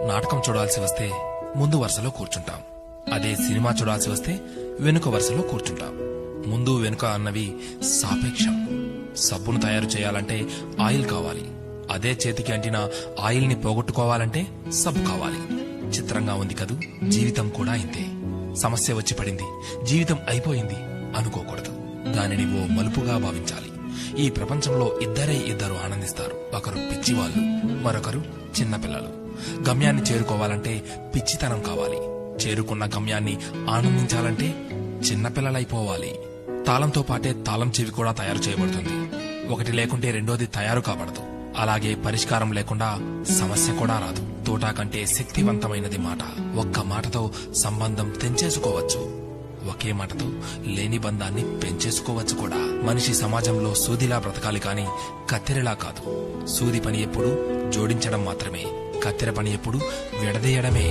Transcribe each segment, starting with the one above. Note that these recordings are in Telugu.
నాటకం చూడాల్సి వస్తే ముందు వరుసలో కూర్చుంటాం. అదే సినిమా చూడాల్సి వస్తే వెనుక వరుసలో కూర్చుంటాం. ముందు వెనుక అన్నవి సాపేక్షం. సబ్బును తయారు చేయాలంటే ఆయిల్ కావాలి. అదే చేతికి అంటిన ఆయిల్ ని పోగొట్టుకోవాలంటే సబ్బు కావాలి. చిత్రంగా ఉంది కదూ, జీవితం కూడా ఇంతే. సమస్య వచ్చి పడింది, జీవితం అయిపోయింది అనుకోకూడదు. దానిని ఓ మలుపుగా భావించాలి. ఈ ప్రపంచంలో ఇద్దరు ఆనందిస్తారు. ఒకరు పిచ్చివాళ్లు, మరొకరు చిన్నపిల్లలు. గమ్యాన్ని చేరుకోవాలంటే పిచ్చితనం కావాలి. చేరుకున్న గమ్యాన్ని ఆనందించాలంటే చిన్నపిల్లలైపోవాలి. తాళంతో పాటే తాళం చెవి కూడా తయారు చేయబడుతుంది. ఒకటి లేకుంటే రెండోది తయారు కాబడదు. అలాగే పరిష్కారం లేకుండా సమస్య కూడా రాదు. తోటా కంటే శక్తివంతమైనది మాట. ఒక్క మాటతో సంబంధం తెంచేసుకోవచ్చు. ఒకే మాటతో లేని బంధాన్ని పెంచేసుకోవచ్చు కూడా. మనిషి సమాజంలో సూదిలా బ్రతకాలి కాని కత్తెరలా కాదు. సూది పని ఎప్పుడు జోడించడం మాత్రమే, కత్తెర పని ఎప్పుడు విడదీయడమే.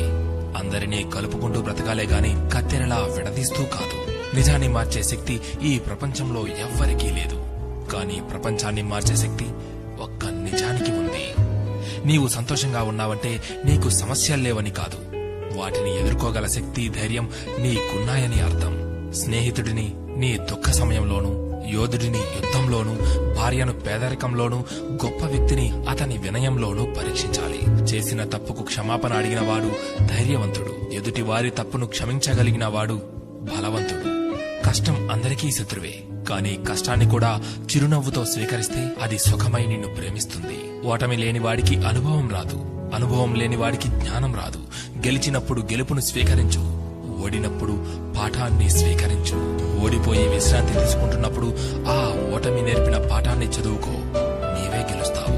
అందరినీ కలుపుకుంటూ బ్రతకాలే గాని కత్తెరలా విడదీస్తూ కాదు. నిజాన్ని మార్చే శక్తి ఈ ప్రపంచంలో ఎవ్వరికీ లేదు. కానీ ప్రపంచాన్ని మార్చే శక్తి ఒక్క నిజానికి ఉంది. నీవు సంతోషంగా ఉన్నావంటే నీకు సమస్యల్లేవని కాదు, వాటిని ఎదుర్కోగల శక్తి, ధైర్యం నీకున్నాయని అర్థం. స్నేహితుడిని నీ దుఃఖ సమయంలోనూ, యోధుడిని యుద్ధంలోనూ, భార్యను పేదరికంలోనూ, గొప్ప వ్యక్తిని అతని వినయంలోనూ పరీక్షించాలి. చేసిన తప్పుకు క్షమాపణ అడిగిన వాడు ధైర్యవంతుడు. ఎదుటి వారి తప్పును క్షమించగలిగిన వాడు బలవంతుడు. కష్టం అందరికీ శత్రువే, కానీ కష్టాన్ని కూడా చిరునవ్వుతో స్వీకరిస్తే అది సుఖమై నిన్ను ప్రేమిస్తుంది. ఓటమి లేని వాడికి అనుభవం రాదు, అనుభవం లేని వాడికి జ్ఞానం రాదు. గెలిచినప్పుడు గెలుపును స్వీకరించు, ఓడినప్పుడు పాఠాన్ని స్వీకరించు. ఓడిపోయి విశ్రాంతి తీసుకుంటున్నప్పుడు ఆ ఓటమి నేర్పిన పాఠాన్ని చదువుకో. నీవే గెలుస్తావు.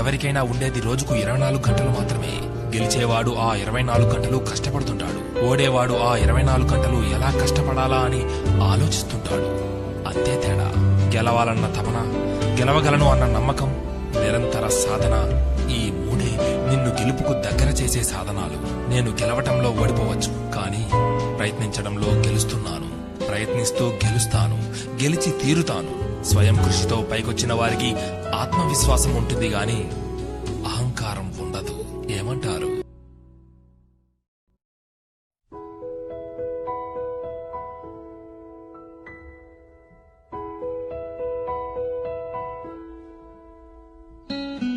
ఎవరికైనా ఉండేది రోజుకు 24 గంటలు మాత్రమే. గెలిచేవాడు ఆ 24 గంటలు కష్టపడుతుంటాడు. ఓడేవాడు ఆ 24 గంటలు ఎలా కష్టపడాలా అని ఆలోచిస్తుంటాడు. అంతే తేడా. గెలవాలన్న తపన, గెలవగలను అన్న నమ్మకం, నిరంతర సాధన, ఈ మూడే నిన్ను గెలుపుకు దగ్గర చేసే సాధనాలు. నేను గెలవటంలో ఓడిపోవచ్చు, కానీ ప్రయత్నించడంలో గెలుస్తున్నాను. ప్రయత్నిస్తూ గెలుస్తాను, గెలిచి తీరుతాను. స్వయం కృషితో పైకొచ్చిన వారికి ఆత్మవిశ్వాసం ఉంటుంది గాని అహంకారం ఉండదు. ఏమంటారు?